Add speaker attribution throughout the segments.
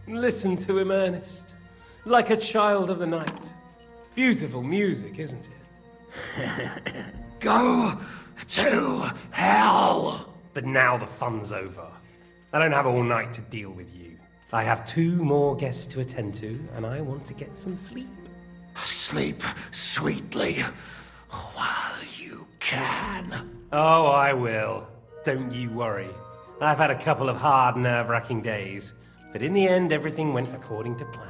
Speaker 1: Listen to him, Ernest. Like a child of the night. Beautiful music, isn't it?
Speaker 2: Go to hell!
Speaker 1: But now the fun's over. I don't have all night to deal with you. I have 2 more guests to attend to, and I want to get some sleep.
Speaker 2: Sleep sweetly while you can.
Speaker 1: Oh, I will. Don't you worry. I've had a couple of hard, nerve-wracking days, but in the end, everything went according to plan.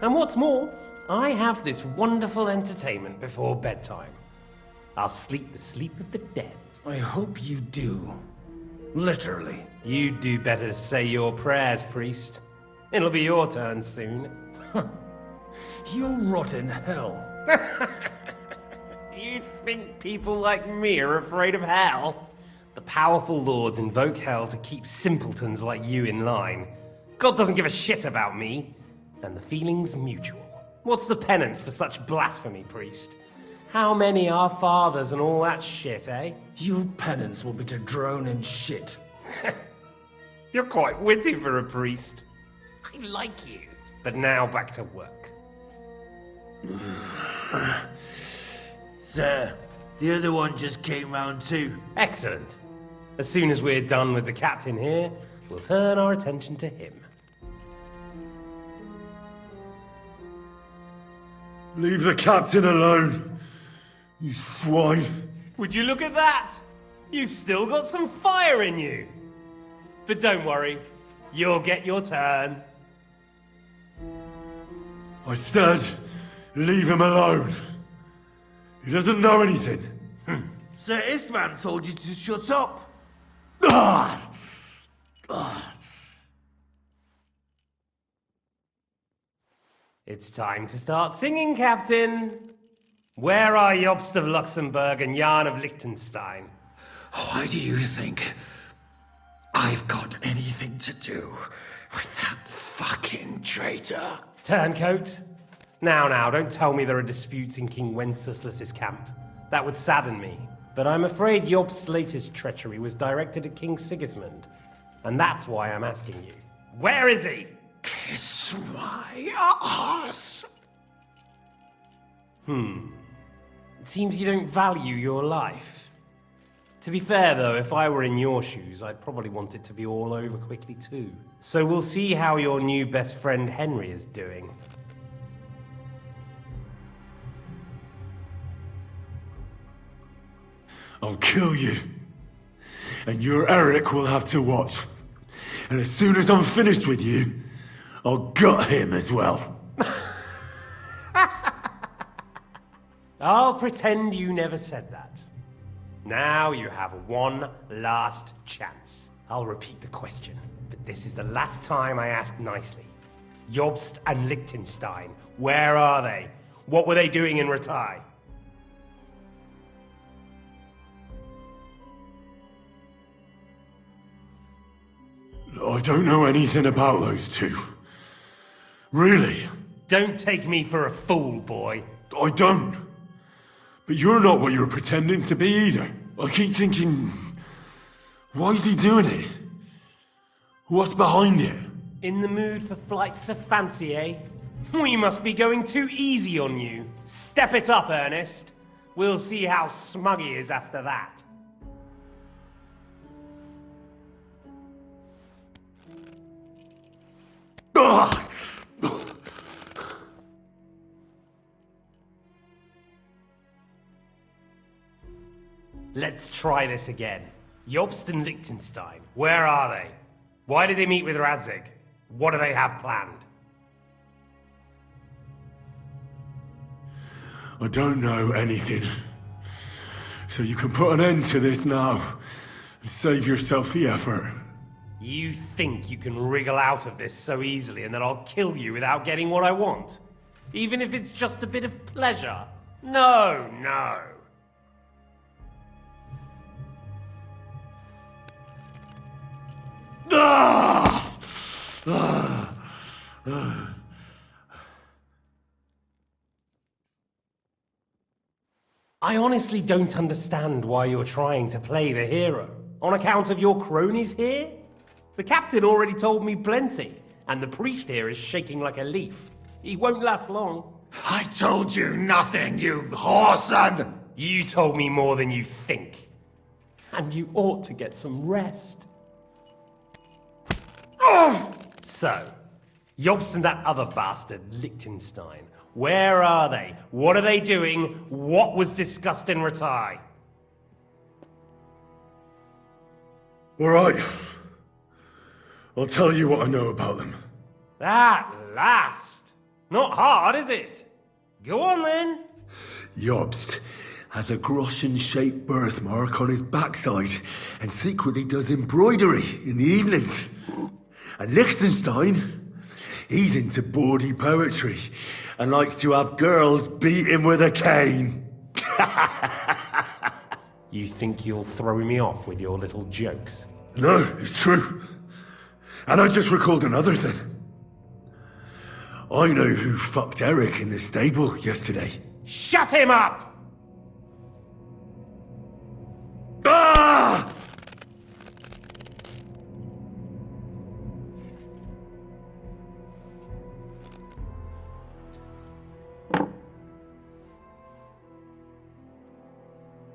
Speaker 1: And what's more, I have this wonderful entertainment before bedtime. I'll sleep the sleep of the dead.
Speaker 2: I hope you do. Literally.
Speaker 1: You'd do better to say your prayers, priest. It'll be your turn soon.
Speaker 2: You'll rot in hell.
Speaker 1: Do you think people like me are afraid of hell? The powerful lords invoke hell to keep simpletons like you in line. God doesn't give a shit about me, and the feeling's mutual. What's the penance for such blasphemy, priest? How many are fathers and all that shit, eh?
Speaker 2: Your penance will be to drown in shit.
Speaker 1: You're quite witty for a priest. I like you. But now back to work.
Speaker 3: Sir, the other one just came round too.
Speaker 1: Excellent. As soon as we're done with the captain here, we'll turn our attention to him.
Speaker 4: Leave the captain alone, you swine.
Speaker 1: Would you look at that? You've still got some fire in you. But don't worry, you'll get your turn.
Speaker 4: I said, leave him alone. He doesn't know anything.
Speaker 3: Sir Istvan told you to shut up.
Speaker 1: It's time to start singing, Captain. Where are Jobst of Luxembourg and Jan of Liechtenstein?
Speaker 2: Why do you think I've got anything to do with that fucking traitor?
Speaker 1: Turncoat. Now, don't tell me there are disputes in King Wenceslas's camp. That would sadden me. But I'm afraid Jobst's latest treachery was directed at King Sigismund. And that's why I'm asking you. Where is he?
Speaker 2: Kiss my ass.
Speaker 1: It seems you don't value your life. To be fair, though, if I were in your shoes, I'd probably want it to be all over quickly, too. So we'll see how your new best friend Henry is doing.
Speaker 4: I'll kill you. And your Eric will have to watch. And as soon as I'm finished with you, I'll gut him as well.
Speaker 1: I'll pretend you never said that. Now you have one last chance. I'll repeat the question, but this is the last time I ask nicely. Jobst and Liechtenstein, where are they? What were they doing in Ratai?
Speaker 4: I don't know anything about those two. Really?
Speaker 1: Don't take me for a fool, boy.
Speaker 4: I don't. But you're not what you're pretending to be either. I keep thinking, why is he doing it? What's behind it?
Speaker 1: In the mood for flights of fancy, eh? We must be going too easy on you. Step it up, Ernest. We'll see how smug he is after that. Let's try this again. Jobst and Liechtenstein, where are they? Why did they meet with Radzig? What do they have planned?
Speaker 4: I don't know anything. So you can put an end to this now and save yourself the effort.
Speaker 1: You think you can wriggle out of this so easily and that I'll kill you without getting what I want? Even if it's just a bit of pleasure? No. I honestly don't understand why you're trying to play the hero. On account of your cronies here? The captain already told me plenty, And the priest here is shaking like a leaf. He won't last long.
Speaker 2: I told you nothing, you whoreson!
Speaker 1: You told me more than you think. And you ought to get some rest. So, Jobst and that other bastard, Liechtenstein, where are they? What are they doing? What was discussed in Ratai?
Speaker 4: Alright. I'll tell you what I know about them.
Speaker 1: At last! Not hard, is it? Go on then.
Speaker 4: Jobst has a groschen-shaped birthmark on his backside and secretly does embroidery in the evenings. And Liechtenstein, he's into bawdy poetry and likes to have girls beat him with a cane.
Speaker 1: You think you'll throw me off with your little jokes?
Speaker 4: No, it's true. And I just recalled another thing. I know who fucked Eric in the stable yesterday.
Speaker 1: Shut him up!
Speaker 4: Ah!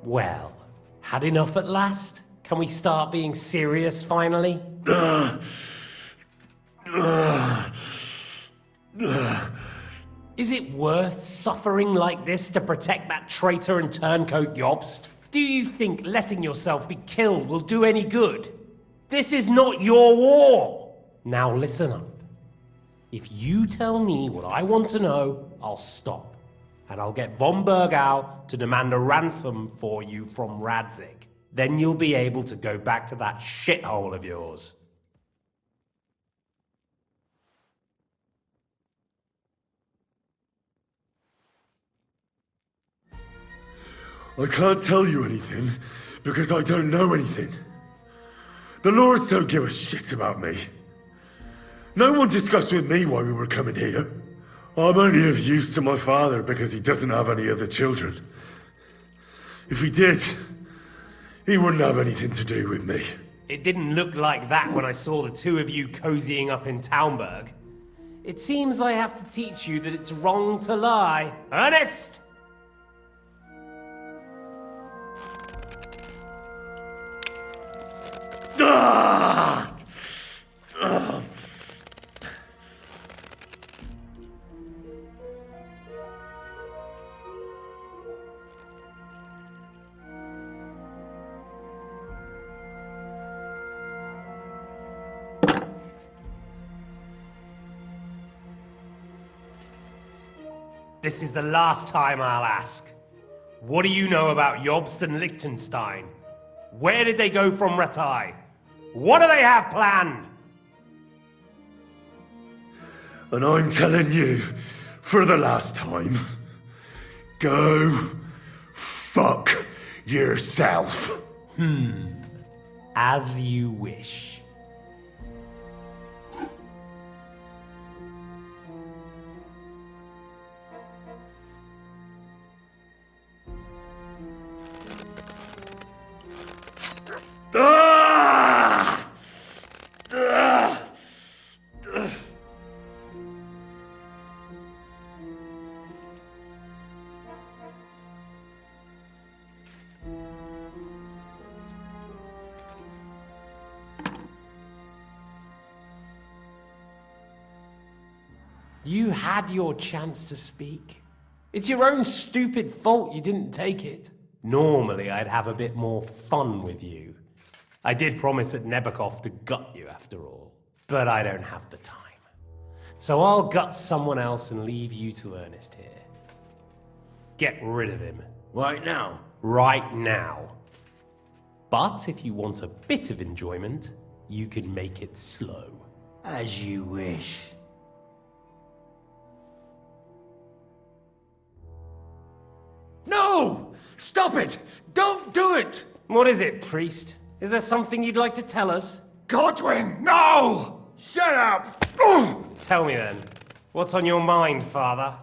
Speaker 1: Well, had enough at last? Can we start being serious finally? Is it worth suffering like this to protect that traitor and turncoat Jobst? Do you think letting yourself be killed will do any good? This is not your war! Now listen up. If you tell me what I want to know, I'll stop. And I'll get von Bergau to demand a ransom for you from Radzig. Then you'll be able to go back to that shithole of yours.
Speaker 4: I can't tell you anything because I don't know anything. The lords don't give a shit about me. No one discussed with me why we were coming here. I'm only of use to my father because he doesn't have any other children. If he did, he wouldn't have anything to do with me.
Speaker 1: It didn't look like that when I saw the two of you cozying up in Taumberg. It seems I have to teach you that it's wrong to lie. Ernest!
Speaker 4: Ah! Ah!
Speaker 1: This is the last time I'll ask. What do you know about Jobst and Liechtenstein? Where did they go from Ratai? What do they have planned?
Speaker 4: And I'm telling you, for the last time, go fuck yourself.
Speaker 1: As you wish.
Speaker 4: Ah! Ah!
Speaker 1: You had your chance to speak. It's your own stupid fault you didn't take it. Normally, I'd have a bit more fun with you. I did promise at Nebakov to gut you after all, but I don't have the time. So I'll gut someone else and leave you to Ernest here. Get rid of him.
Speaker 3: Right now?
Speaker 1: Right now. But if you want a bit of enjoyment, you can make it slow.
Speaker 3: As you wish. No! Stop it! Don't do it!
Speaker 1: What is it, priest? Is there something you'd like to tell us?
Speaker 3: Godwin, no! Shut up!
Speaker 1: Tell me then. What's on your mind, father?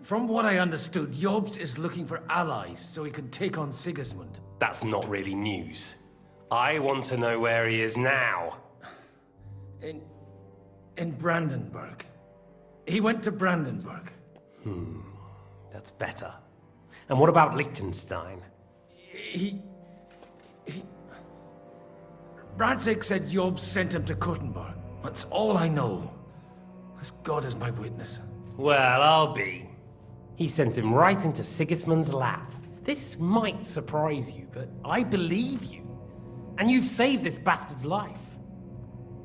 Speaker 5: From what I understood, Jobst is looking for allies so he can take on Sigismund.
Speaker 1: That's not really news. I want to know where he is now.
Speaker 5: In Brandenburg. He went to Brandenburg.
Speaker 1: That's better. And what about Liechtenstein?
Speaker 5: Radzig said Jobs sent him to Kuttenberg. That's all I know. As God is my witness.
Speaker 1: Well, I'll be. He sent him right into Sigismund's lap. This might surprise you, but I believe you. And you've saved this bastard's life.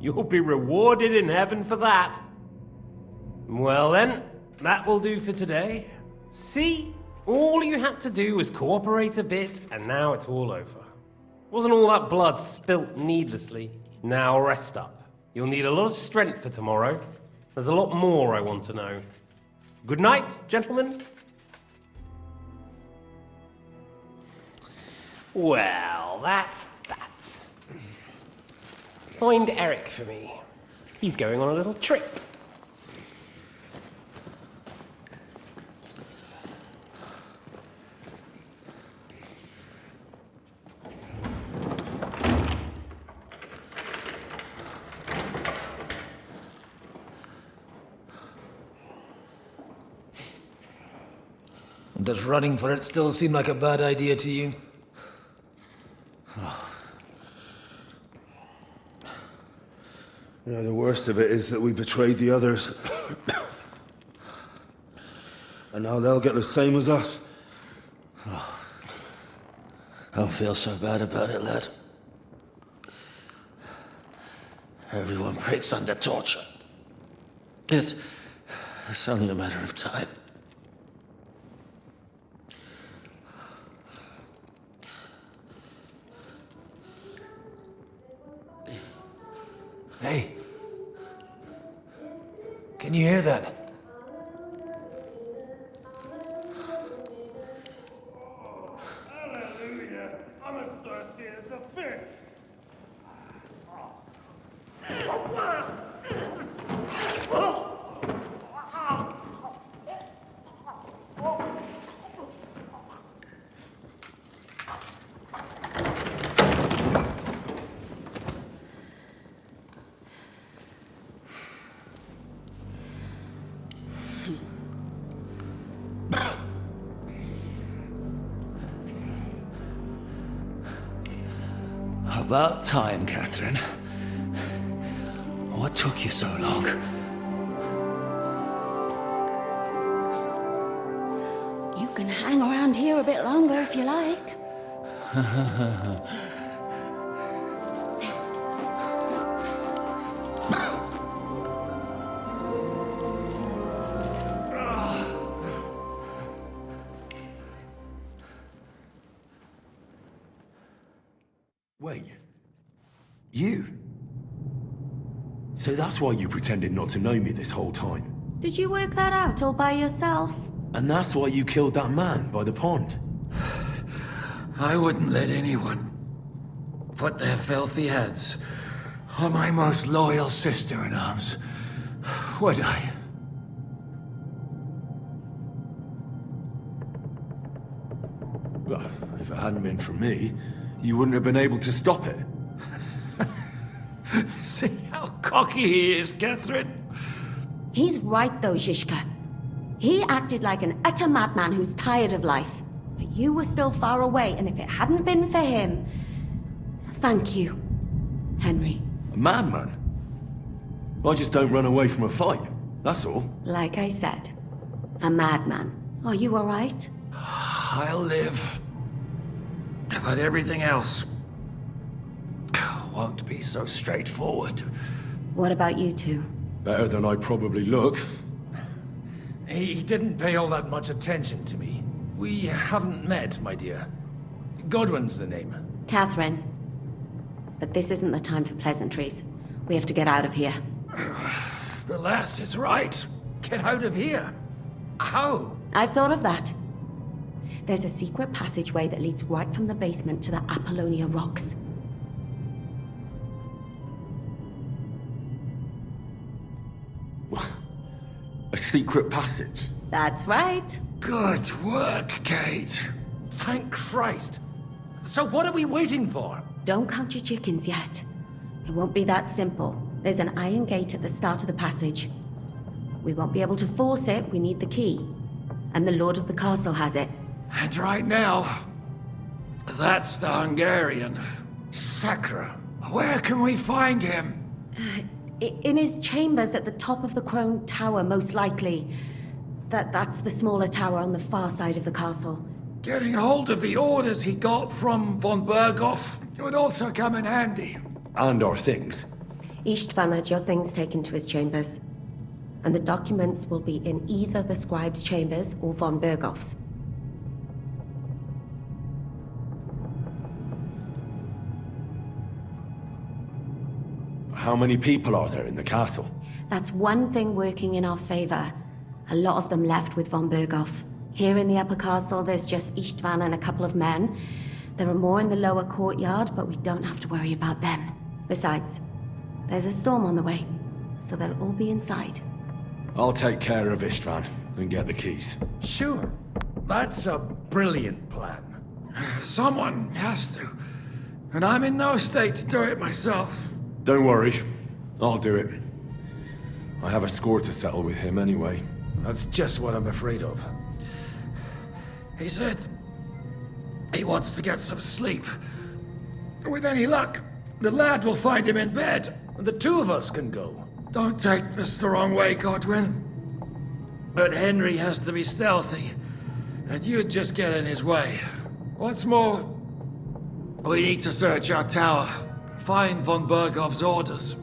Speaker 1: You'll be rewarded in heaven for that. Well then, that will do for today. See? All you had to do was cooperate a bit, and now it's all over. Wasn't all that blood spilt needlessly. Now rest up. You'll need a lot of strength for tomorrow. There's a lot more I want to know. Good night, gentlemen. Well, that's that. Find Eric for me. He's going on a little trip.
Speaker 5: Does running for it still seem like a bad idea to you?
Speaker 4: You know, the worst of it is that we betrayed the others. And now they'll get the same as us.
Speaker 2: Don't feel so bad about it, lad. Everyone breaks under torture. It's only a matter of time.
Speaker 5: Hey. Can you hear that?
Speaker 6: Hallelujah! I'm as thirsty as a fish.
Speaker 2: About time, Catherine. What took you so long?
Speaker 7: You can hang around here a bit longer if you like.
Speaker 4: Wait. You? So that's why you pretended not to know me this whole time?
Speaker 7: Did you work that out all by yourself?
Speaker 4: And that's why you killed that man by the pond?
Speaker 5: I wouldn't let anyone put their filthy heads on my most loyal sister-in-arms, would I?
Speaker 4: Well, if it hadn't been for me, you wouldn't have been able to stop it.
Speaker 5: See how cocky he is, Catherine?
Speaker 7: He's right though, Zizka. He acted like an utter madman who's tired of life. But you were still far away, and if it hadn't been for him... Thank you, Henry.
Speaker 4: A madman? I just don't run away from a fight, that's all.
Speaker 7: Like I said, a madman. Are you alright?
Speaker 5: I'll live. But everything else won't be so straightforward.
Speaker 7: What about you two?
Speaker 4: Better than I probably look.
Speaker 5: He didn't pay all that much attention to me. We haven't met, my dear. Godwin's the name.
Speaker 7: Catherine. But this isn't the time for pleasantries. We have to get out of here.
Speaker 5: The lass is right. Get out of here. How?
Speaker 7: I've thought of that. There's a secret passageway that leads right from the basement to the Apollonia Rocks.
Speaker 4: A secret passage?
Speaker 7: That's right.
Speaker 5: Good work, Kate. Thank Christ. So what are we waiting for?
Speaker 7: Don't count your chickens yet. It won't be that simple. There's an iron gate at the start of the passage. We won't be able to force it, we need the key. And the Lord of the Castle has it.
Speaker 5: And right now, that's the Hungarian.
Speaker 2: Sacra.
Speaker 5: Where can we find him?
Speaker 7: In his chambers at the top of the Crone Tower, most likely. That's the smaller tower on the far side of the castle.
Speaker 5: Getting hold of the orders he got from von Berghoff would also come in handy.
Speaker 4: And our things.
Speaker 7: Istvan had your things taken to his chambers. And the documents will be in either the scribe's chambers or von Berghoff's.
Speaker 4: How many people are there in the castle?
Speaker 7: That's one thing working in our favor. A lot of them left with von Berghoff. Here in the upper castle, there's just Istvan and a couple of men. There are more in the lower courtyard, but we don't have to worry about them. Besides, there's a storm on the way, so they'll all be inside.
Speaker 4: I'll take care of Istvan and get the keys.
Speaker 2: Sure. That's a brilliant plan.
Speaker 5: Someone has to. And I'm in no state to do it myself.
Speaker 4: Don't worry. I'll do it. I have a score to settle with him anyway.
Speaker 2: That's just what I'm afraid of.
Speaker 5: He said he wants to get some sleep. With any luck, the lad will find him in bed.
Speaker 2: The two of us can go.
Speaker 5: Don't take this the wrong way, Godwin. But Henry has to be stealthy, and you'd just get in his way. What's more, we need to search our tower, find von Berghoff's orders.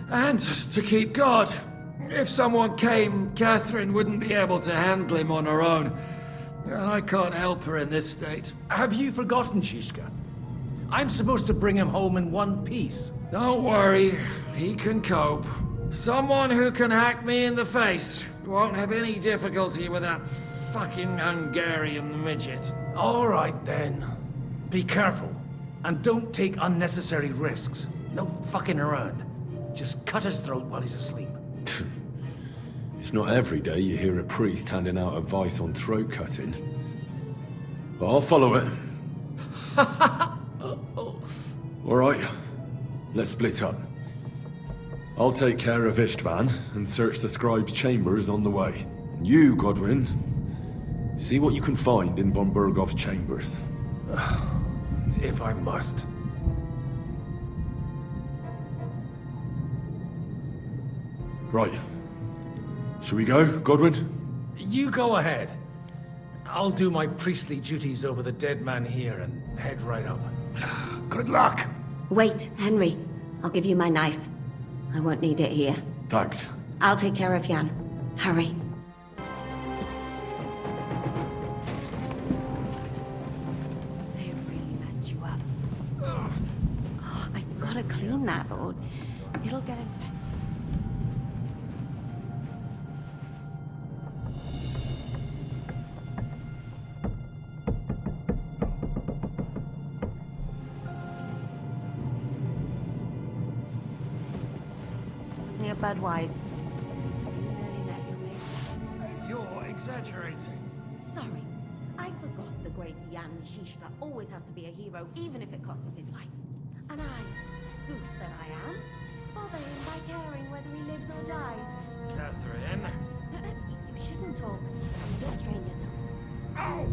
Speaker 5: And to keep guard. If someone came, Catherine wouldn't be able to handle him on her own. And I can't help her in this state.
Speaker 2: Have you forgotten, Shishka? I'm supposed to bring him home in one piece.
Speaker 5: Don't worry, he can cope. Someone who can hack me in the face won't have any difficulty with that fucking Hungarian midget.
Speaker 2: All right, then. Be careful. And don't take unnecessary risks. No fucking around. Just cut his throat while he's asleep.
Speaker 4: It's not every day you hear a priest handing out advice on throat cutting. But I'll follow it. Alright, let's split up. I'll take care of Istvan and search the scribe's chambers on the way. And you, Godwin, see what you can find in von Berghoff's chambers.
Speaker 2: If I must.
Speaker 4: Right. Shall we go, Godwin?
Speaker 2: You go ahead. I'll do my priestly duties over the dead man here and head right up.
Speaker 5: Good luck.
Speaker 7: Wait, Henry. I'll give you my knife. I won't need it here.
Speaker 4: Thanks.
Speaker 7: I'll take care of Jan. Hurry. They really messed you up. Oh, I've got to clean that, or it'll get infected. Budwise.
Speaker 5: You're exaggerating.
Speaker 7: Sorry. I forgot the great Jan Žižka always has to be a hero, even if it costs him his life. And I, goose that I am, bother him by caring whether he lives or dies.
Speaker 5: Catherine.
Speaker 7: You shouldn't talk. Just strain yourself.
Speaker 5: Ow!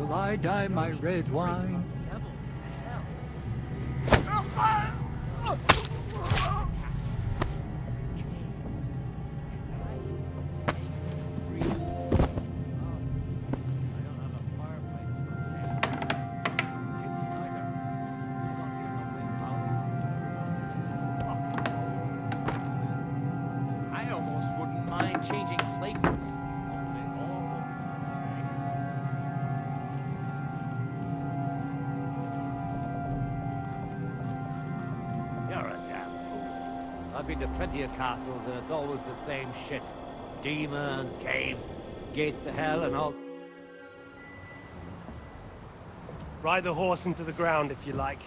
Speaker 8: till I dye my red wine.
Speaker 9: I almost wouldn't mind changing places.
Speaker 10: You're a damn fool. I've been to plenty of castles and it's always the same shit. Demons, caves, gates to hell and all.
Speaker 1: Ride the horse into the ground if you like.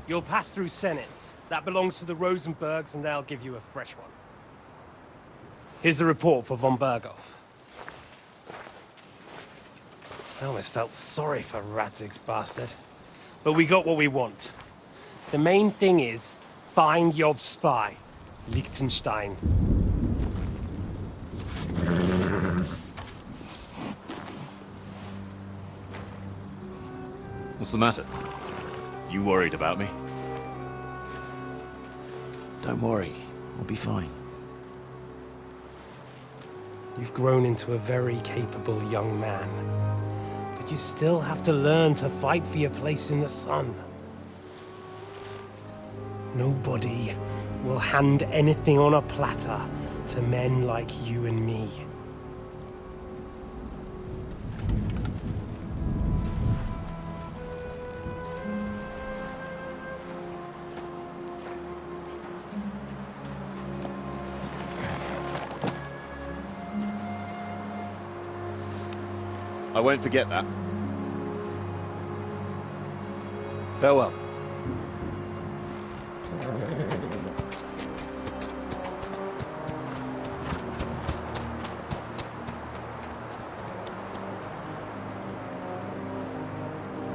Speaker 1: You'll pass through Senates. That belongs to the Rosenbergs and they'll give you a fresh one. Here's a report for von Berghoff. I almost felt sorry for Radzig's bastard. But we got what we want. The main thing is, find Job's spy, Liechtenstein.
Speaker 11: What's the matter? You worried about me?
Speaker 9: Don't worry, I'll be fine.
Speaker 1: You've grown into a very capable young man. But you still have to learn to fight for your place in the sun. Nobody will hand anything on a platter to men like you and me.
Speaker 11: I won't forget that.
Speaker 9: Farewell.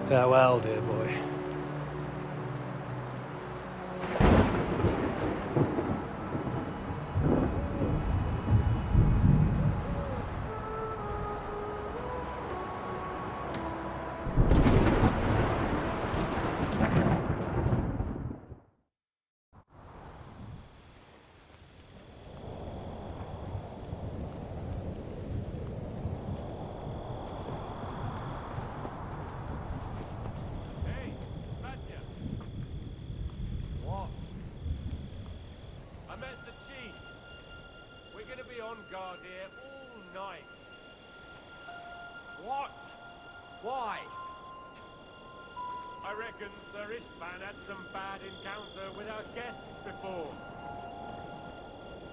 Speaker 1: Farewell, dear boy.
Speaker 6: guard here all night. What? Why? I reckon Sir Istvan had some bad encounter with our guests before.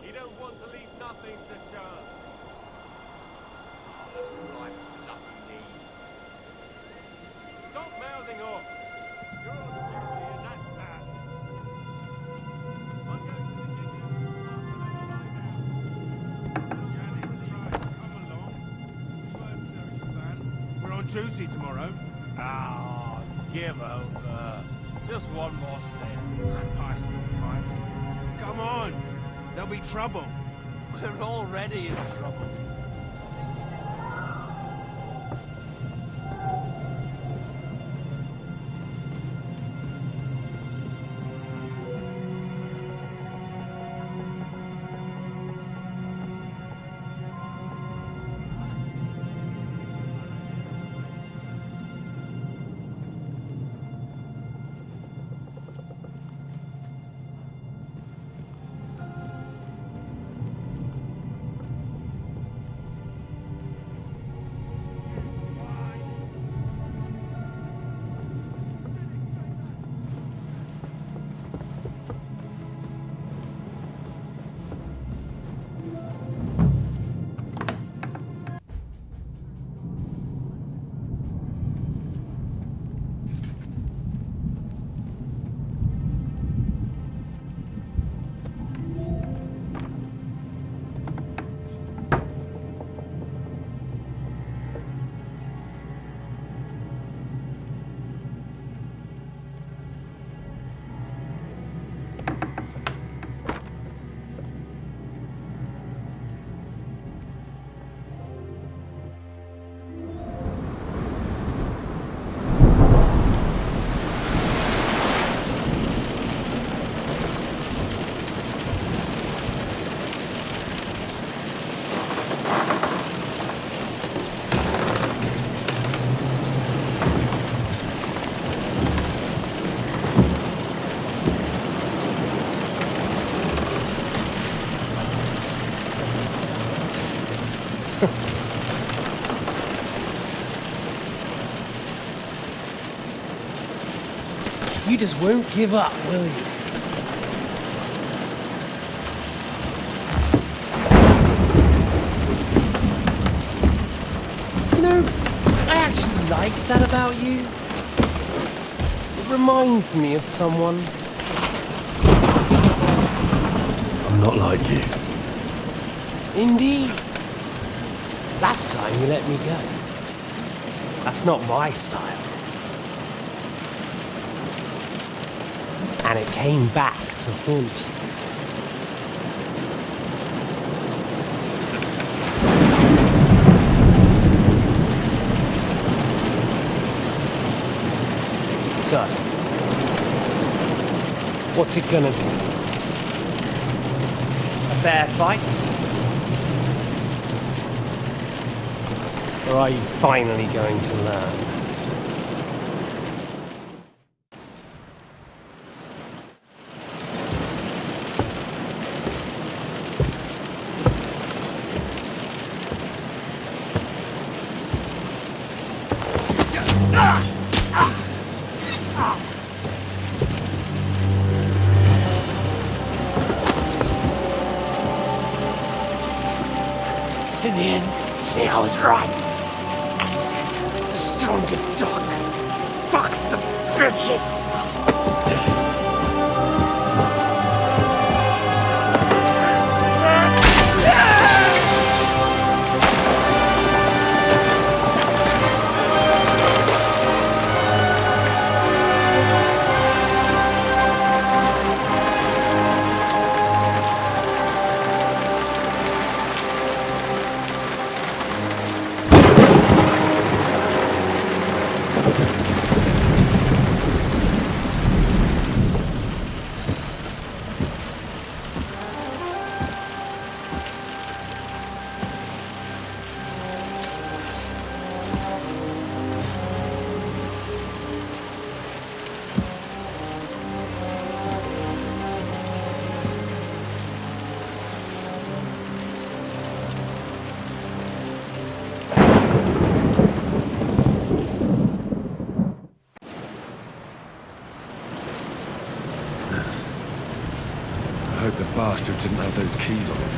Speaker 6: He don't want to leave nothing to chance. Oh, that's right, lucky me. Stop mouthing off. You're on duty and that's that. I'm going to the kitchen.
Speaker 3: We're on duty tomorrow.
Speaker 6: Ah, give over. Just one more sip.
Speaker 3: Christ almighty. Come on! There'll be trouble.
Speaker 6: We're already in trouble.
Speaker 1: You just won't give up, will you? You know, I actually like that about you. It reminds me of someone.
Speaker 4: I'm not like you.
Speaker 1: Indeed. Last time you let me go. That's not my style. And it came back to haunt you. So, what's it gonna be? A fair fight? Or are you finally going to learn?
Speaker 12: In the end, see, I was right. The stronger dog fucks the bitches.
Speaker 4: I hope the bastard didn't have those keys on him.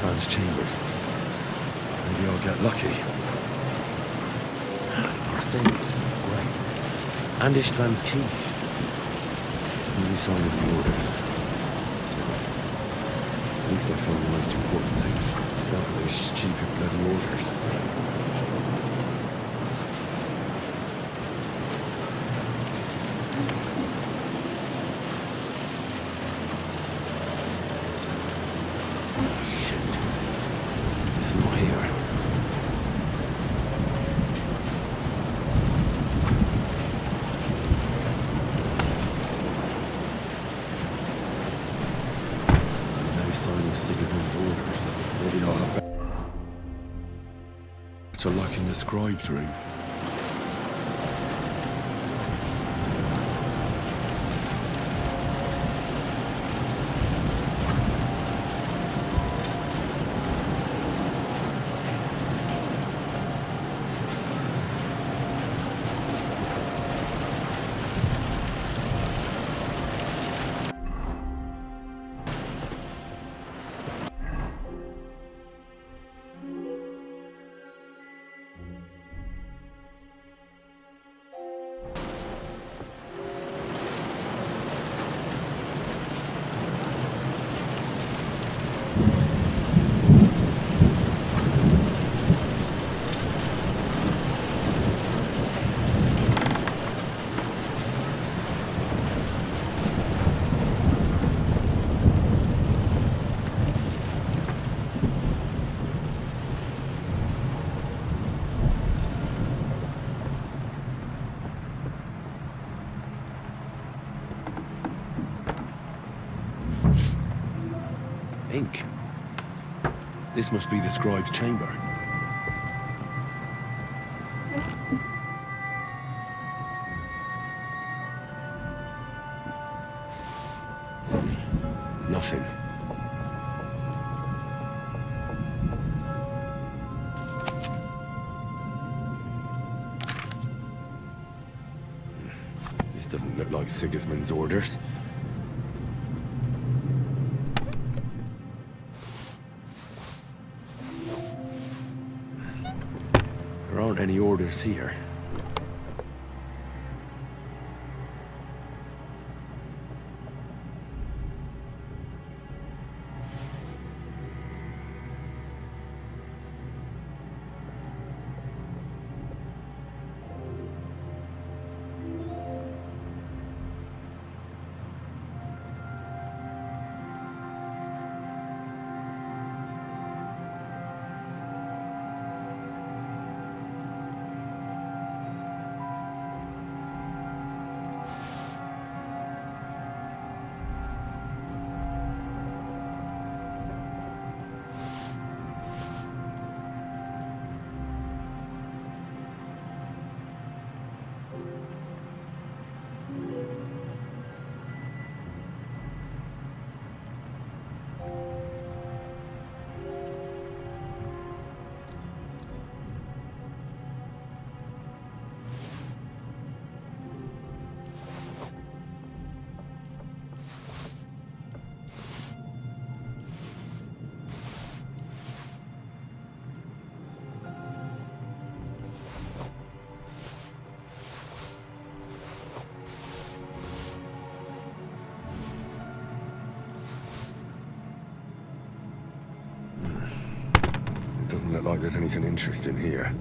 Speaker 4: Istvan's chambers. Maybe I'll get lucky. More things. Great. And Istvan's keys. No sign of the orders. At least I found the most important things. Not for those stupid bloody orders. To luck in the scribe's room.
Speaker 13: Ink. This must be the scribe's chamber. Nothing.
Speaker 4: This doesn't look like Sigismund's orders.
Speaker 13: There aren't any orders here.
Speaker 4: Doesn't look like there's anything interesting here.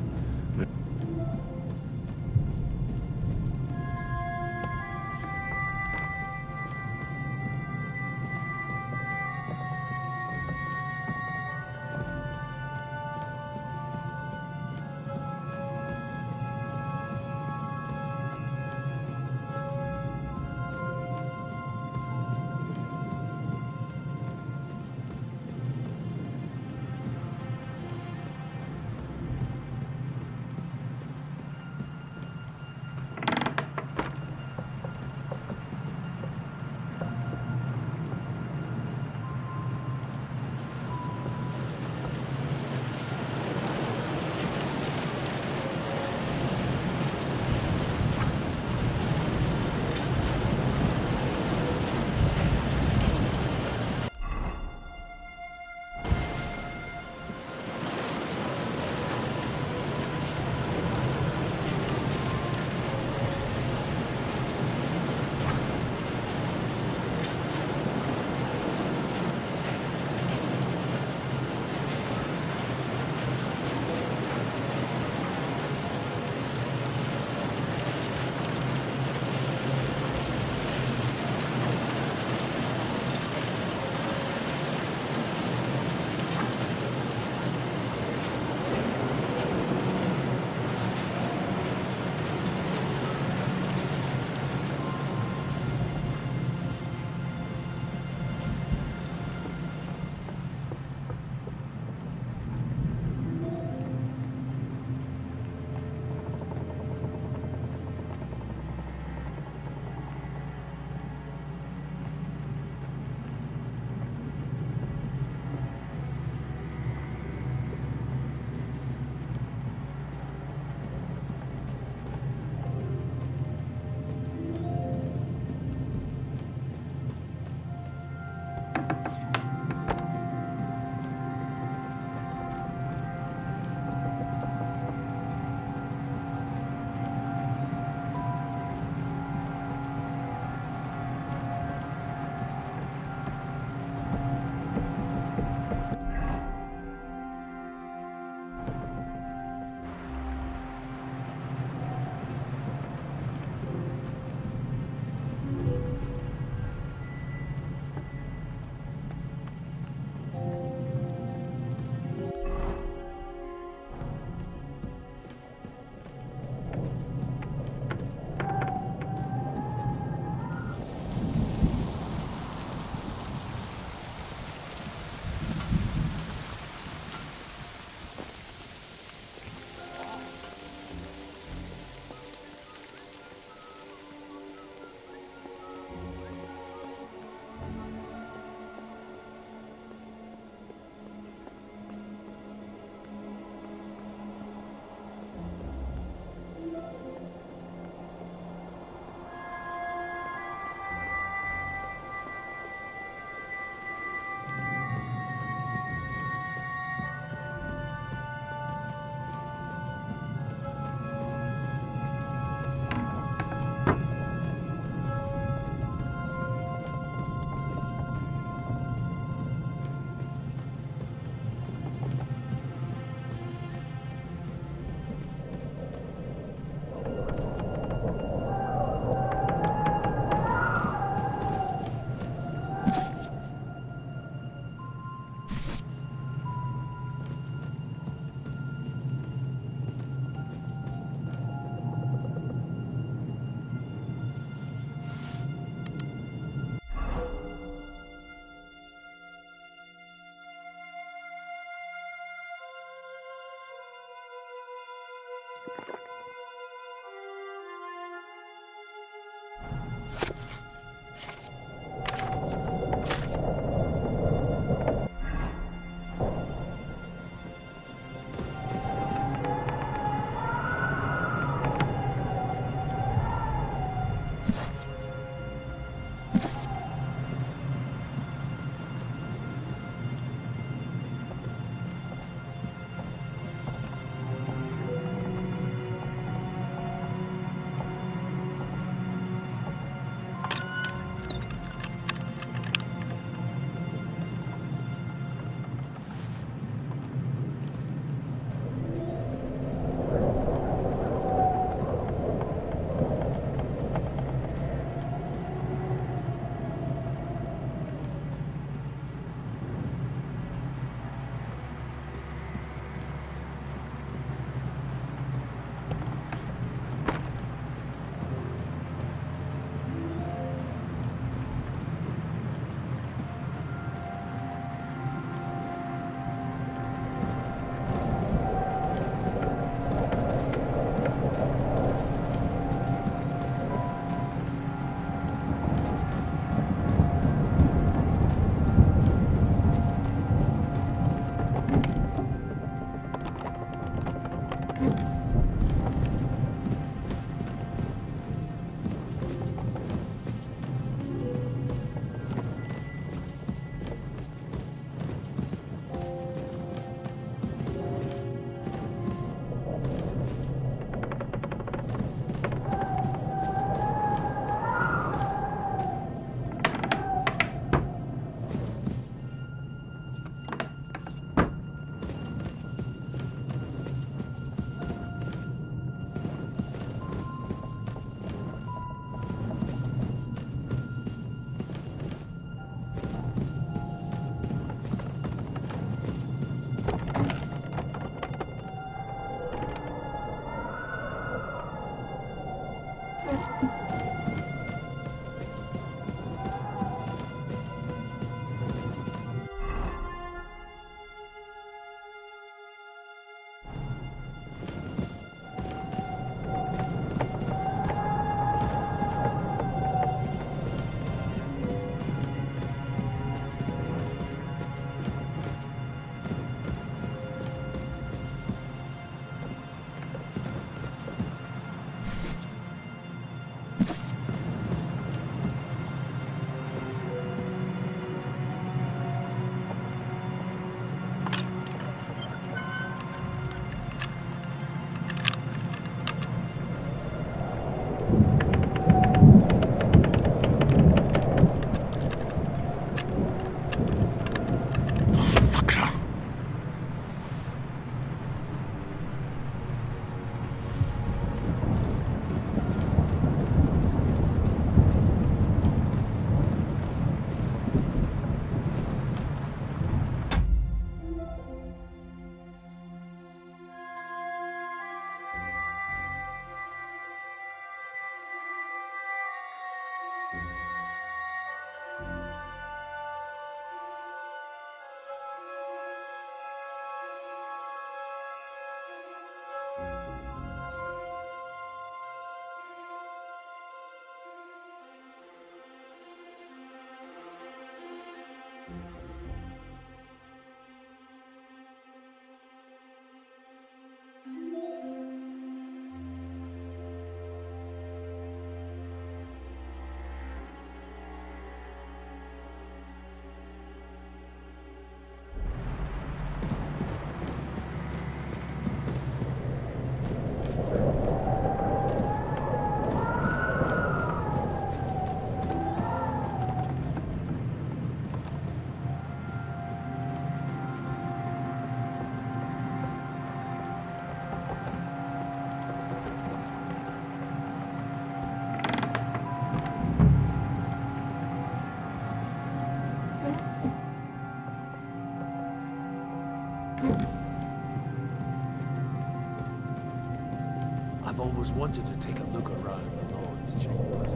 Speaker 2: I've always wanted to take a look around the Lord's chambers.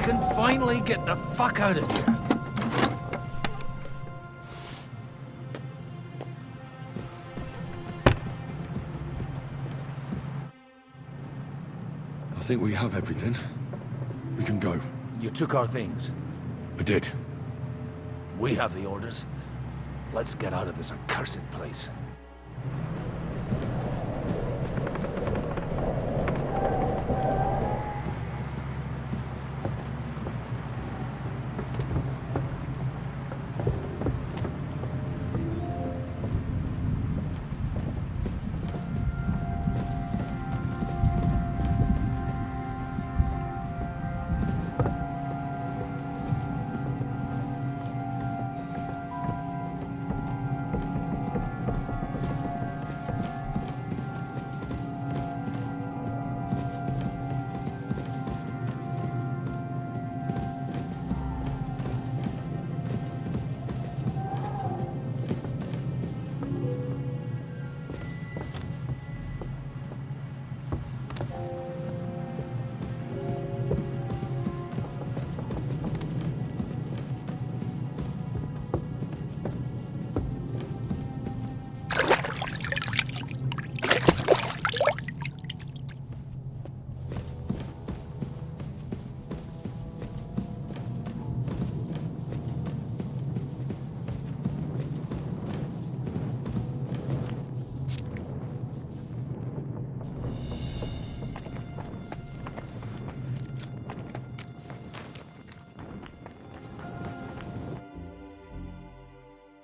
Speaker 2: can finally get the fuck out of here.
Speaker 13: I think we have everything. We can go.
Speaker 2: You took our things.
Speaker 13: I did.
Speaker 2: We have the orders. Let's get out of this accursed place.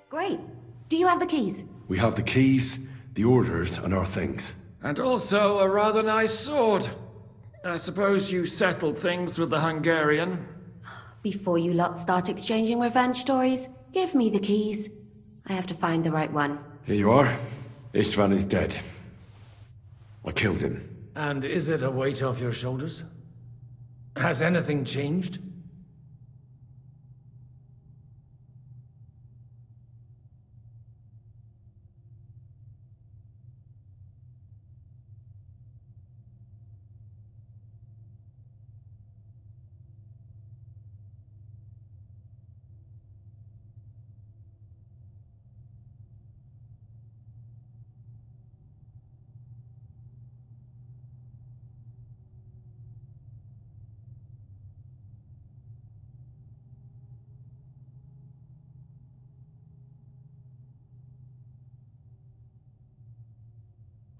Speaker 7: Great. Do you have the keys?
Speaker 13: We have the keys, the orders, and our things.
Speaker 5: And also a rather nice sword. I suppose you settled things with the Hungarian.
Speaker 7: Before you lot start exchanging revenge stories, give me the keys. I have to find the right one.
Speaker 13: Here you are. Istvan is dead. I killed him.
Speaker 2: And is it a weight off your shoulders? Has anything changed?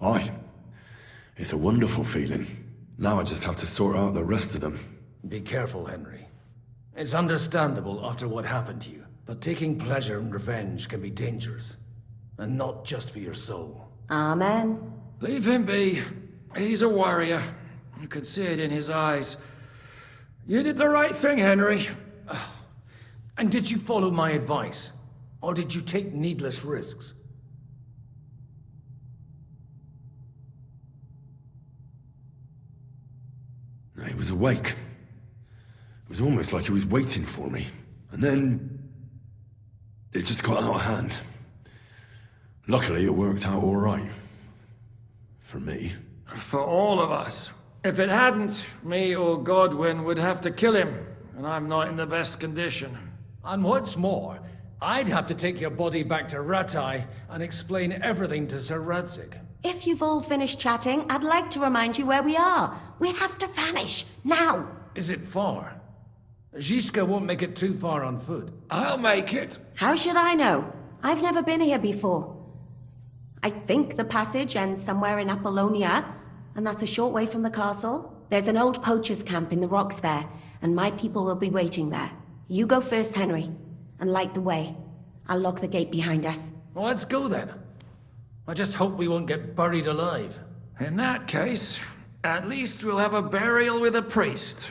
Speaker 13: Aye. It's a wonderful feeling. Now I just have to sort out the rest of them.
Speaker 2: Be careful, Henry. It's understandable after what happened to you, but taking pleasure in revenge can be dangerous. And not just for your soul.
Speaker 7: Amen.
Speaker 5: Leave him be. He's a warrior. You can see it in his eyes. You did the right thing, Henry.
Speaker 2: And did you follow my advice? Or did you take needless risks?
Speaker 13: He was awake. It was almost like he was waiting for me. And then... it just got out of hand. Luckily, it worked out all right. For me.
Speaker 5: For all of us. If it hadn't, me or Godwin would have to kill him. And I'm not in the best condition.
Speaker 2: And what's more, I'd have to take your body back to Ratai and explain everything to Sir Radzig.
Speaker 7: If you've all finished chatting, I'd like to remind you where we are. We have to vanish, now!
Speaker 2: Is it far? Zizka won't make it too far on foot.
Speaker 5: I'll make it.
Speaker 7: How should I know? I've never been here before. I think the passage ends somewhere in Apollonia, and that's a short way from the castle. There's an old poacher's camp in the rocks there, and my people will be waiting there. You go first, Henry, and light the way. I'll lock the gate behind us.
Speaker 2: Well, let's go then. I just hope we won't get buried alive.
Speaker 5: In that case, at least we'll have a burial with a priest.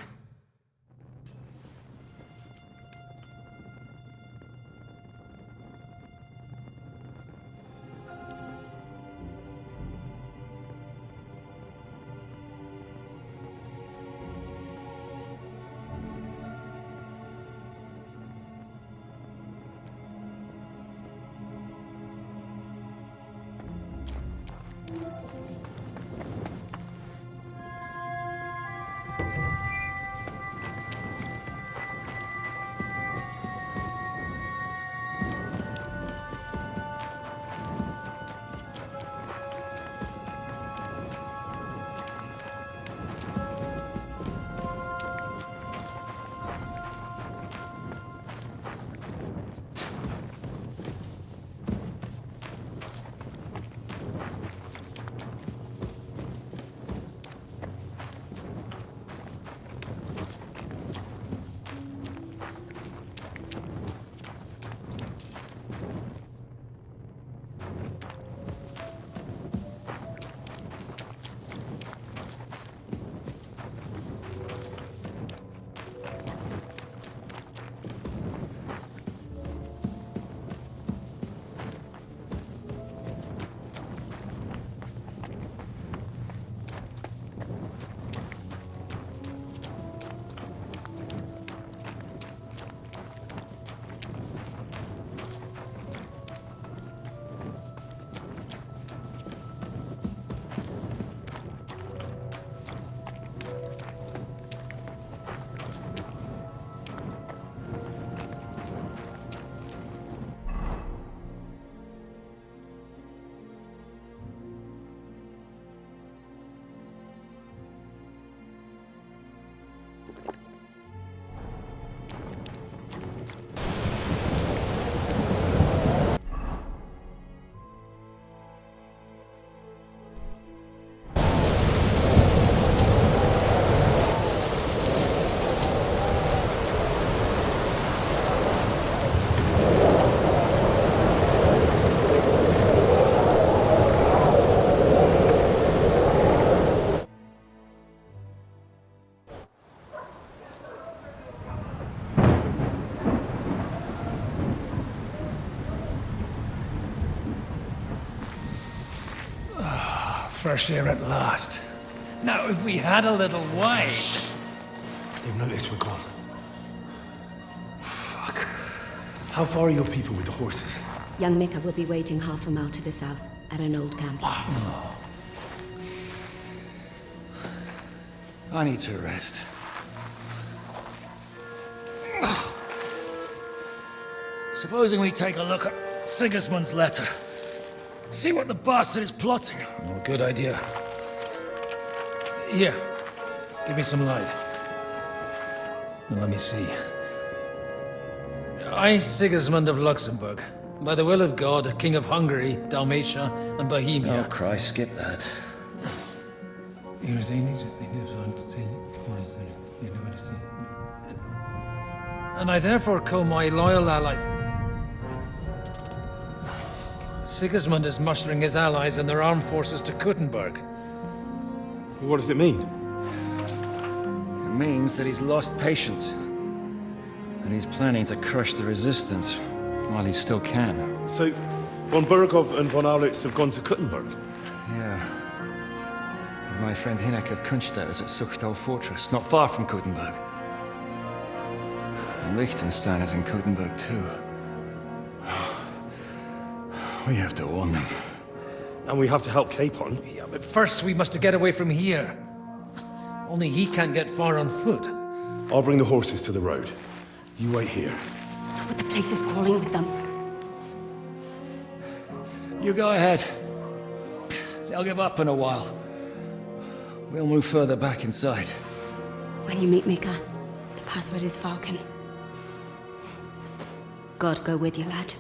Speaker 5: fresh air at last. Now, if we had a little wine...
Speaker 4: They've noticed we're gone. Fuck. How far are your people with the horses?
Speaker 7: Young Mika will be waiting half a mile to the south, at an old camp.
Speaker 5: Oh. I need to rest. Supposing we take a look at Sigismund's letter. See what the bastard is plotting. Oh, good idea. Here, give me some light. Now, let me see. I, Sigismund of Luxembourg, by the will of God, King of Hungary, Dalmatia, and Bohemia.
Speaker 14: Oh, Christ, skip that.
Speaker 5: And I therefore call my loyal ally... Sigismund is mustering his allies and their armed forces to Kuttenberg.
Speaker 4: What does it mean?
Speaker 14: It means that he's lost patience. And he's planning to crush the resistance while he still can.
Speaker 4: So, von Burgov and von Aulitz have gone to Kuttenberg?
Speaker 14: Yeah. And my friend Hinek of Kunstadt is at Suchtal Fortress, not far from Kuttenberg. And Liechtenstein is in Kuttenberg too. We have to warn them.
Speaker 4: And we have to help Capon?
Speaker 5: Yeah, but first we must get away from here. Only he can't get far on foot.
Speaker 4: I'll bring the horses to the road. You wait here.
Speaker 7: But the place is crawling with them.
Speaker 14: You go ahead. They'll give up in a while. We'll move further back inside.
Speaker 7: When you meet Mika, the password is Falcon. God go with you, lad.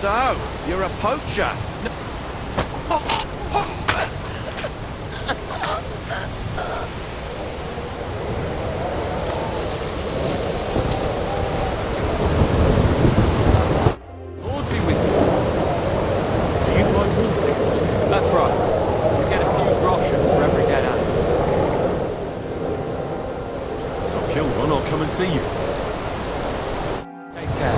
Speaker 3: So, you're a poacher?
Speaker 6: Lord be with you. Do you find wolves? That's right. You get a few groschen for every dead animal.
Speaker 4: If I've killed one, I'll come and see you.
Speaker 6: Take care.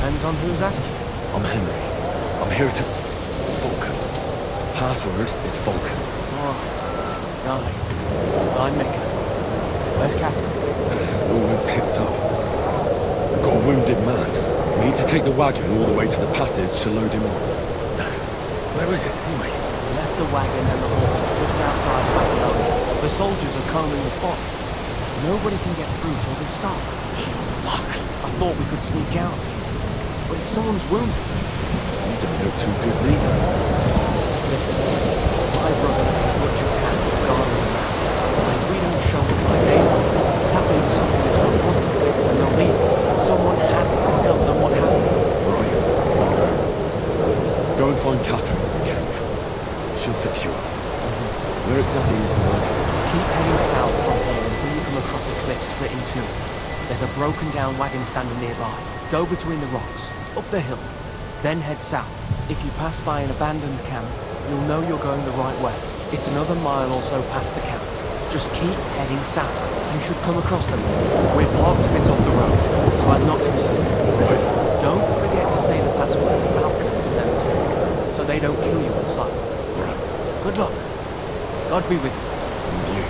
Speaker 3: Depends on who's asking.
Speaker 13: I'm Henry. I'm here to... Vulcan. Password is Vulcan.
Speaker 3: Right. I'm Mika. Where's Captain?
Speaker 13: All went tits up. We've got a wounded man. We need to take the wagon all the way to the passage to load him up.
Speaker 3: Where is it, anyway? We left the wagon and the horses just outside Babylonia. The soldiers are combing the forest. Nobody can get through till they stop. Fuck! I thought we could sneak out. But if someone's wounded...
Speaker 13: You don't look too good, neither.
Speaker 3: Listen, my brother left the butcher's hand to guard the man. And if we don't show up by daylight, that means broken down wagon standing nearby. Go between the rocks, up the hill, then head south. If you pass by an abandoned camp, you'll know you're going the right way. It's another mile or so past the camp. Just keep heading south. You should come across them. We're blocked a bit off the road, so as not to be seen.
Speaker 13: Right.
Speaker 3: Don't forget to say the password Falcon to them too, so they don't kill you on sight.
Speaker 13: Right.
Speaker 3: Good luck. God be with you.
Speaker 13: And you.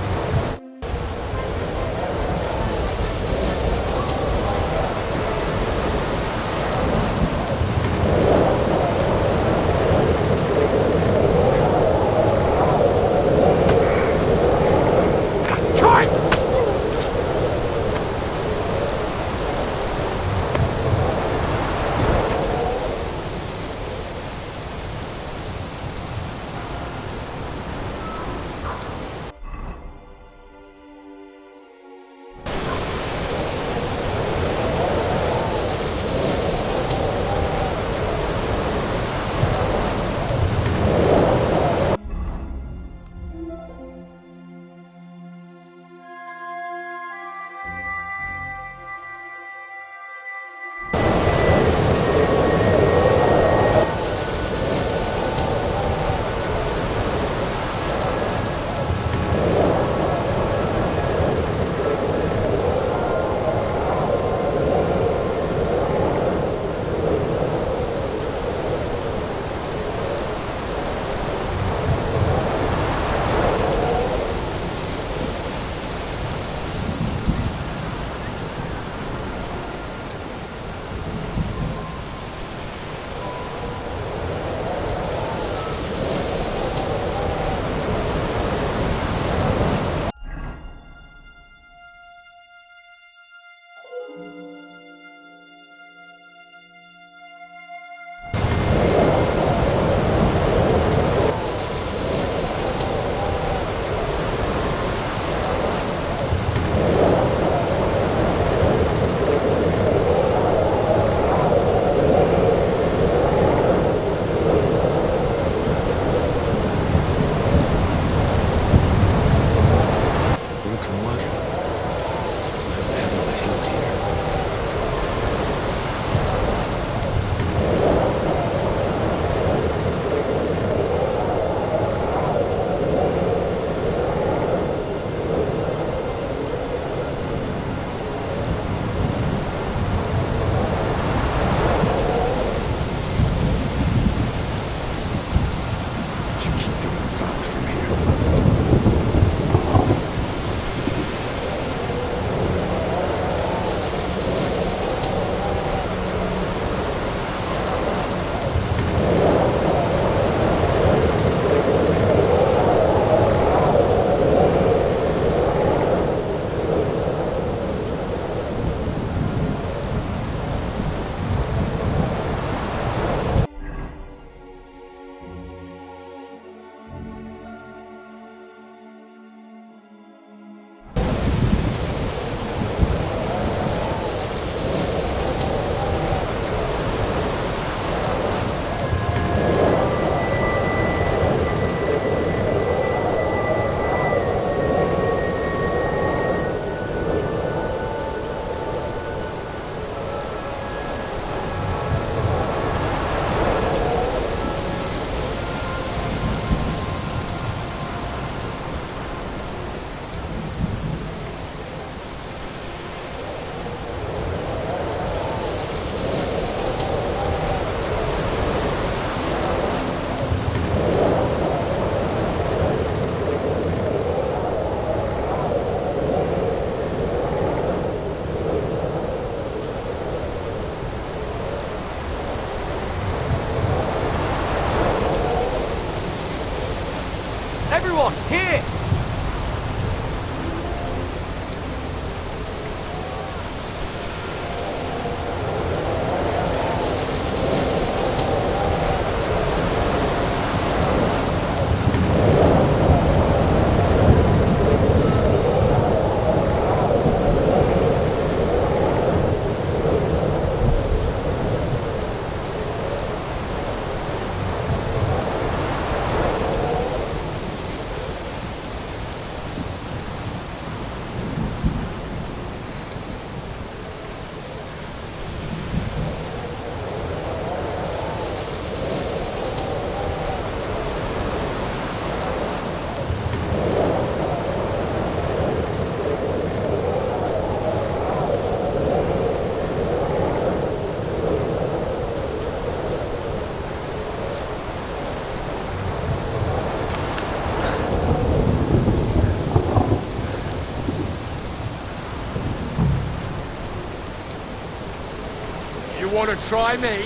Speaker 5: want to try me?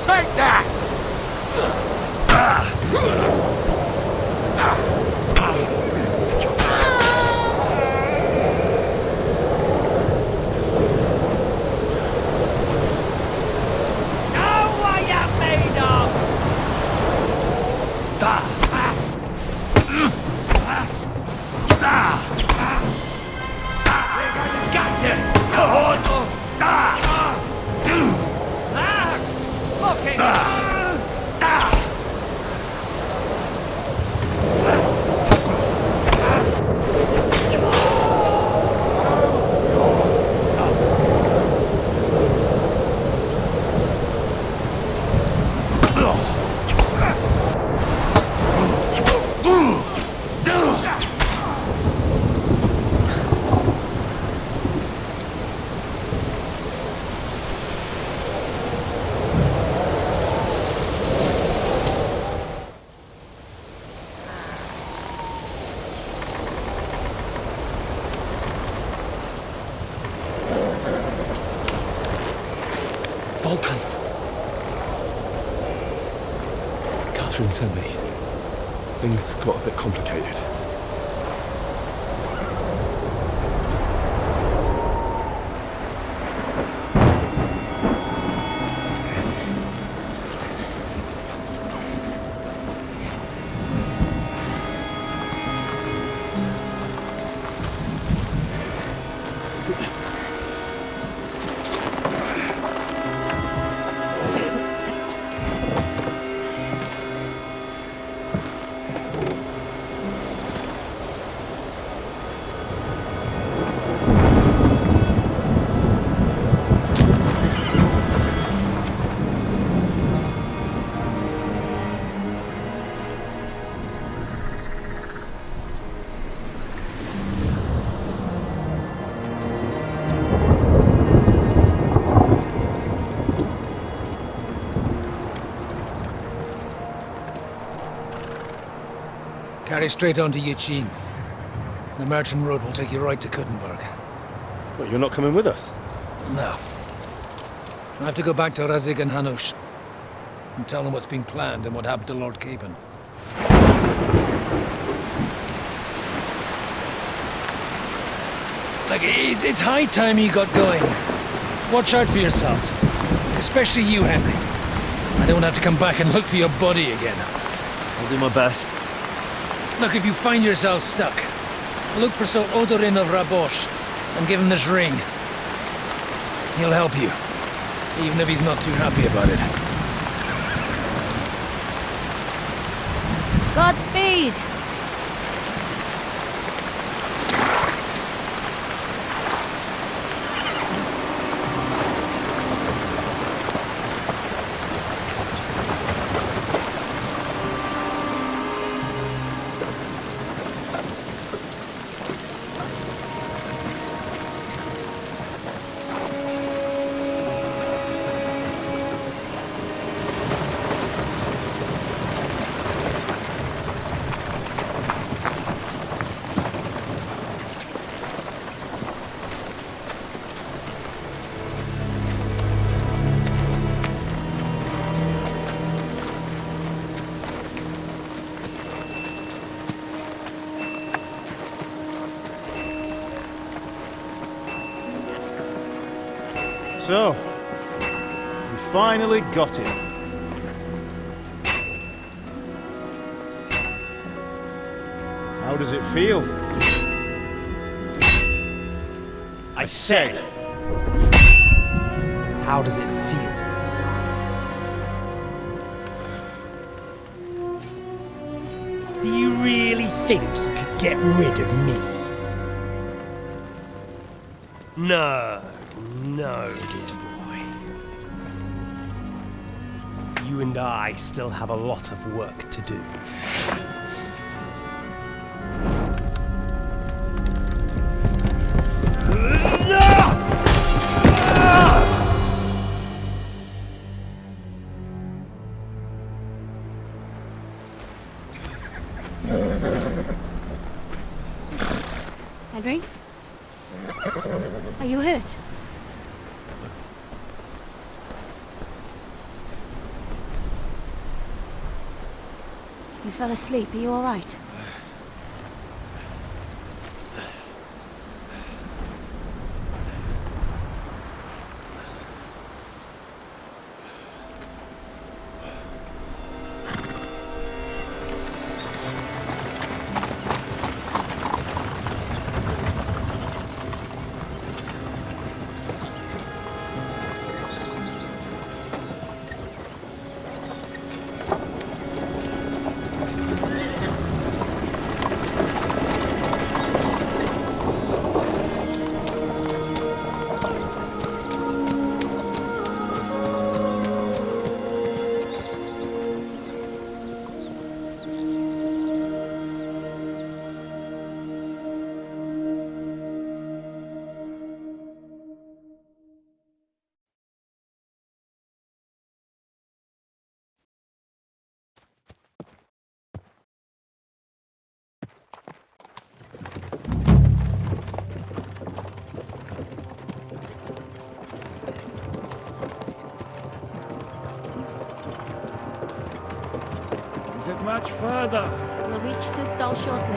Speaker 5: Take that!
Speaker 15: Vulcan. Catherine sent me. Things got a bit complicated.
Speaker 16: Carry straight on to Yuchin. The merchant road will take you right to Kuttenberg.
Speaker 15: Well, you're not coming with us?
Speaker 16: No. I have to go back to Razik and Hanush and tell them what's been planned and what happened to Lord Capen. Like, it's high time you got going. Watch out for yourselves. Especially you, Henry. I don't have to come back and look for your body again.
Speaker 15: I'll do my best.
Speaker 16: Look, if you find yourself stuck, look for Sir Odorin of Rabosh and give him this ring. He'll help you, even if he's not too happy about it.
Speaker 7: Godspeed!
Speaker 11: So, we finally got him. How does it feel? I said,
Speaker 1: how does it feel? Do you really think you could get rid of me? No, no, dear boy. You and I still have a lot of work to do.
Speaker 7: Henry? Are you hurt? You fell asleep. Are you all right?
Speaker 5: Is it much further?
Speaker 7: We'll reach Sukdal shortly.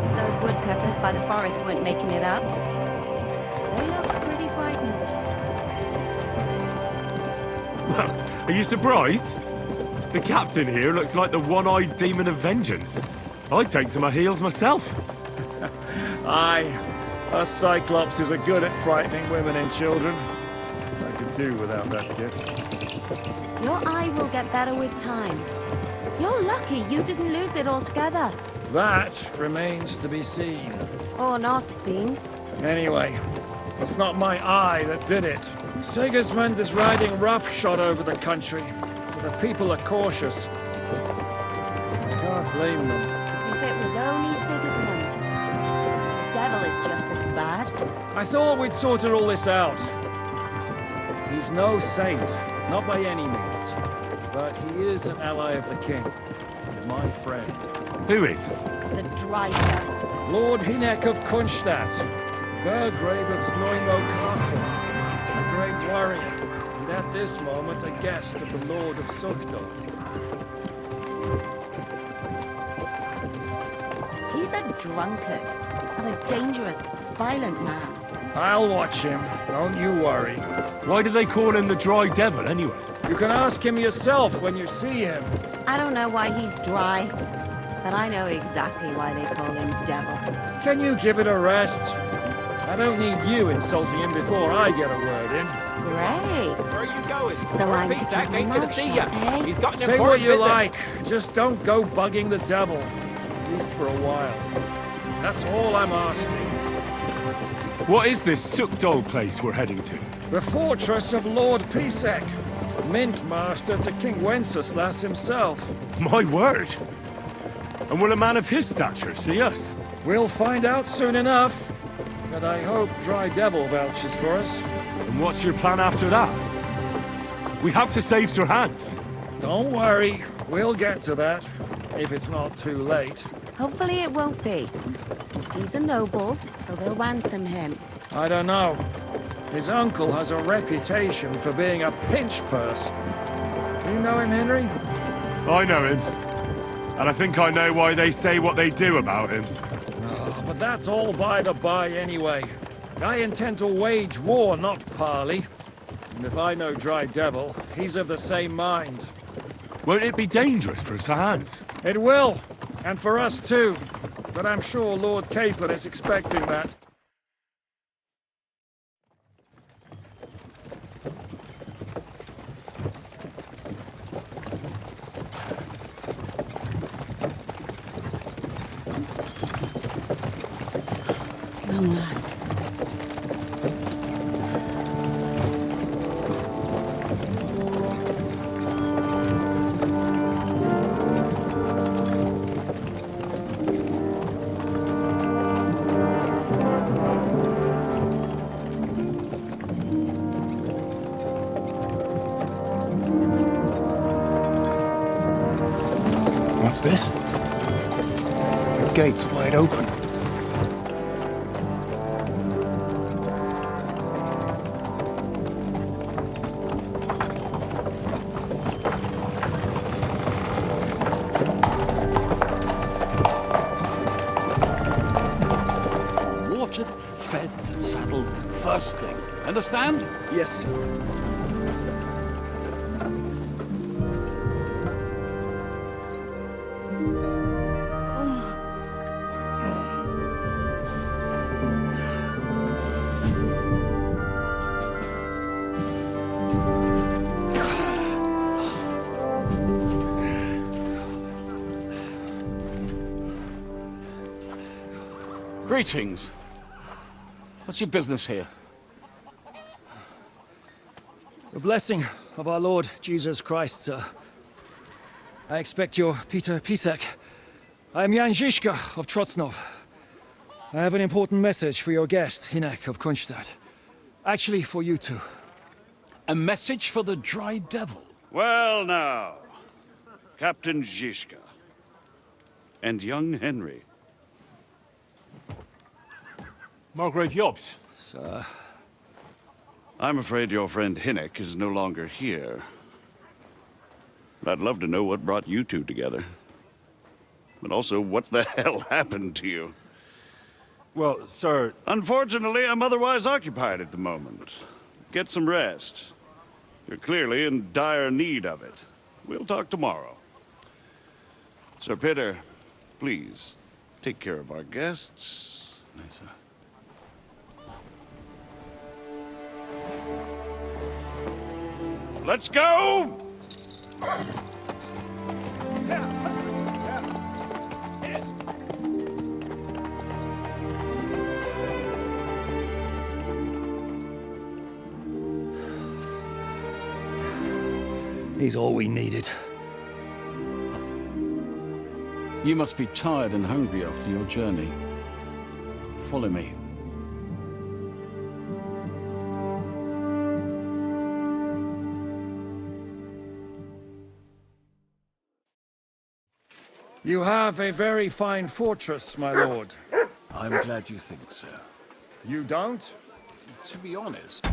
Speaker 7: If those woodcutters by the forest weren't making it up. They look pretty frightened.
Speaker 4: Well, are you surprised? The captain here looks like the one-eyed demon of vengeance. I'd take to my heels myself.
Speaker 5: Aye, us Cyclopses are good at frightening women and children. I could do without that gift.
Speaker 7: Your eye will get better with time. You're lucky you didn't lose it altogether.
Speaker 5: That remains to be seen.
Speaker 7: Or not seen.
Speaker 5: Anyway, it's not my eye that did it. Sigismund is riding roughshod over the country, so the people are cautious. I can't blame them.
Speaker 7: If it was only Sigismund. The devil is just as bad.
Speaker 5: I thought we'd sorted all this out. He's no saint, not by any means. But he is an ally of the king, and my friend.
Speaker 4: Who is?
Speaker 7: The dry devil.
Speaker 5: Lord Hinek of Kunstadt, Burgrave of Snoimo Castle, a great warrior, and at this moment a guest of the Lord of Sukdal.
Speaker 7: He's a drunkard, and a dangerous, violent man.
Speaker 5: I'll watch him, don't you worry.
Speaker 4: Why do they call him the Dry Devil, anyway?
Speaker 5: You can ask him yourself when you see him.
Speaker 7: I don't know why he's dry, but I know exactly why they call him Devil.
Speaker 5: Can you give it a rest? I don't need you insulting him before I get a word in.
Speaker 7: Great.
Speaker 17: Where are you going?
Speaker 7: So I'm to keep
Speaker 17: Zach
Speaker 7: my
Speaker 17: ain't gonna
Speaker 7: mouth
Speaker 17: see
Speaker 7: shut,
Speaker 17: ya.
Speaker 7: eh?
Speaker 17: He's got an
Speaker 5: Say
Speaker 17: important
Speaker 5: what you
Speaker 17: visit.
Speaker 5: like, just don't go bugging the devil. At least for a while. That's all I'm asking.
Speaker 4: What is this Sukdal place we're heading to?
Speaker 5: The fortress of Lord Pisek, Mint Master to King Wenceslas himself.
Speaker 4: My word! And will a man of his stature see us?
Speaker 5: We'll find out soon enough. But I hope Dry Devil vouches for us.
Speaker 4: And what's your plan after that? We have to save Sir Hans.
Speaker 5: Don't worry, we'll get to that, if it's not too late.
Speaker 7: Hopefully it won't be. He's a noble, so they'll ransom him.
Speaker 5: I don't know. His uncle has a reputation for being a pinch purse. Do you know him, Henry?
Speaker 4: I know him. And I think I know why they say what they do about him.
Speaker 5: Oh, but that's all by the by anyway. I intend to wage war, not parley. And if I know Dry Devil, he's of the same mind.
Speaker 4: Won't it be dangerous for Sir Hans?
Speaker 5: It will. And for us too. But I'm sure Lord Capon is expecting that.
Speaker 7: Long last.
Speaker 15: What's this? The gate's wide open.
Speaker 17: watered, fed, saddled, first thing. Understand?
Speaker 9: Yes, sir.
Speaker 17: Greetings. What's your business here?
Speaker 16: The blessing of our Lord Jesus Christ, sir. I expect you're Peter Pisek. I am Jan Žižka of Trosnov. I have an important message for your guest, Hinek of Kunstad. Actually, for you two.
Speaker 17: A message for the Dry Devil?
Speaker 18: Well now, Captain Žižka. And young Henry.
Speaker 17: Margrave Jobs.
Speaker 16: Sir.
Speaker 18: I'm afraid your friend Hinek is no longer here. But I'd love to know what brought you two together. But also, what the hell happened to you?
Speaker 17: Well, sir...
Speaker 18: Unfortunately, I'm otherwise occupied at the moment. Get some rest. You're clearly in dire need of it. We'll talk tomorrow. Sir Peter, please, take care of our guests.
Speaker 17: Yes, sir.
Speaker 18: Let's go!
Speaker 16: He's all we needed.
Speaker 17: You must be tired and hungry after your journey. Follow me.
Speaker 16: You have a very fine fortress, my lord.
Speaker 17: I'm glad you think so.
Speaker 16: You don't?
Speaker 17: To be honest,